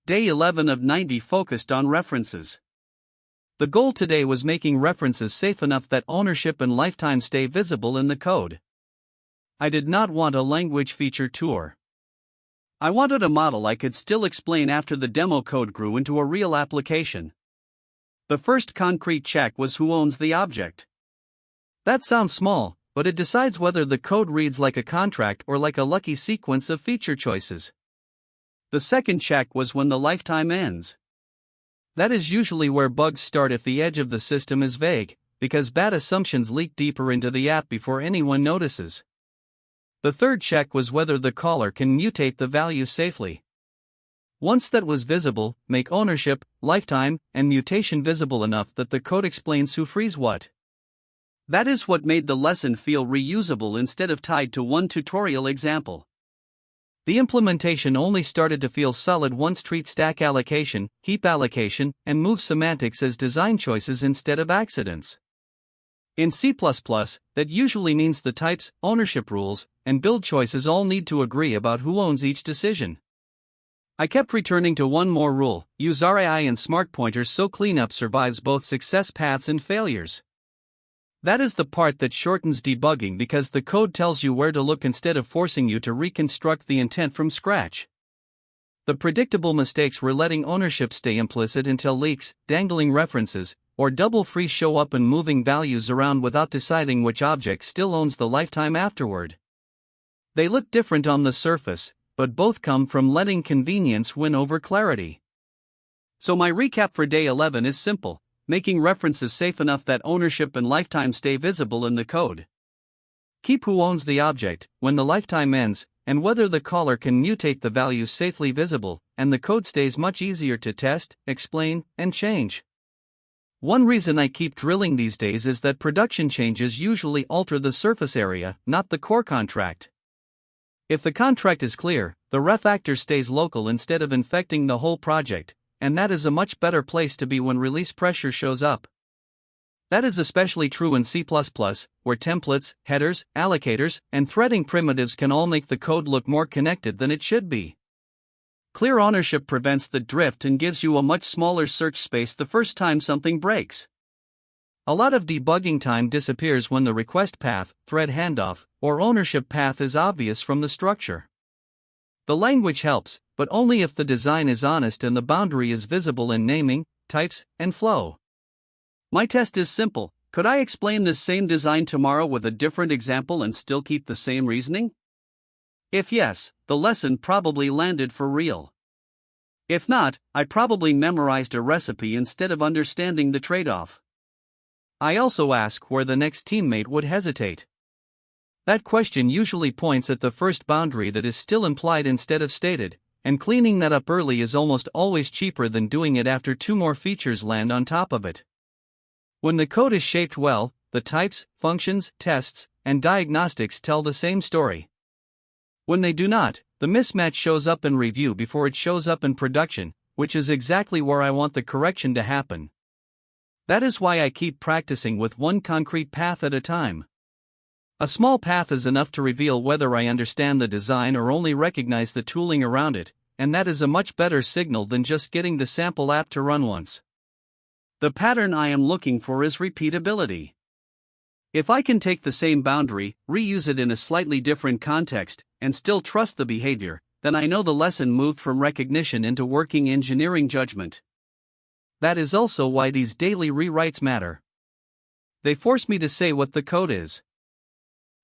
Day 11 of 90 focused on references. The goal today was making references safe enough that ownership and lifetime stay visible in the code. I did not want a language feature tour. I wanted a model I could still explain after the demo code grew into a real application. The first concrete check was who owns the object. That sounds small, but it decides whether the code reads like a contract or like a lucky sequence of feature choices. The second check was when the lifetime ends. That is usually where bugs start if the edge of the system is vague, because bad assumptions leak deeper into the app before anyone notices. The third check was whether the caller can mutate the value safely. Once that was visible, make ownership, lifetime, and mutation visible enough that the code explains who frees what. That is what made the lesson feel reusable instead of tied to one tutorial example. The implementation only started to feel solid once treat stack allocation, heap allocation, and move semantics as design choices instead of accidents. In C++, that usually means the types, ownership rules, and build choices all need to agree about who owns each decision. I kept returning to one more rule: use RAI and smart pointers so cleanup survives both success paths and failures. That is the part that shortens debugging because the code tells you where to look instead of forcing you to reconstruct the intent from scratch. The predictable mistakes were letting ownership stay implicit until leaks, dangling references, or double free show up and moving values around without deciding which object still owns the lifetime afterward. They look different on the surface, but both come from letting convenience win over clarity. So my recap for day 11 is simple: making references safe enough that ownership and lifetime stay visible in the code. Keep who owns the object, when the lifetime ends, and whether the caller can mutate the values safely visible, and the code stays much easier to test, explain, and change. One reason I keep drilling these days is that production changes usually alter the surface area, not the core contract. If the contract is clear, the refactor stays local instead of infecting the whole project, and that is a much better place to be when release pressure shows up. That is especially true in C++, where templates, headers, allocators, and threading primitives can all make the code look more connected than it should be. Clear ownership prevents the drift and gives you a much smaller search space the first time something breaks. A lot of debugging time disappears when the request path, thread handoff, or ownership path is obvious from the structure. The language helps, but only if the design is honest and the boundary is visible in naming, types, and flow. My test is simple: could I explain this same design tomorrow with a different example and still keep the same reasoning? If yes, the lesson probably landed for real. If not, I probably memorized a recipe instead of understanding the trade-off. I also ask where the next teammate would hesitate. That question usually points at the first boundary that is still implied instead of stated, and cleaning that up early is almost always cheaper than doing it after two more features land on top of it. When the code is shaped well, the types, functions, tests, and diagnostics tell the same story. When they do not, the mismatch shows up in review before it shows up in production, which is exactly where I want the correction to happen. That is why I keep practicing with one concrete path at a time. A small path is enough to reveal whether I understand the design or only recognize the tooling around it, and that is a much better signal than just getting the sample app to run once. The pattern I am looking for is repeatability. If I can take the same boundary, reuse it in a slightly different context, and still trust the behavior, then I know the lesson moved from recognition into working engineering judgment. That is also why these daily rewrites matter. They force me to say what the code is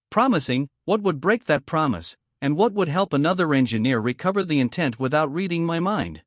promising, what would break that promise, and what would help another engineer recover the intent without reading my mind.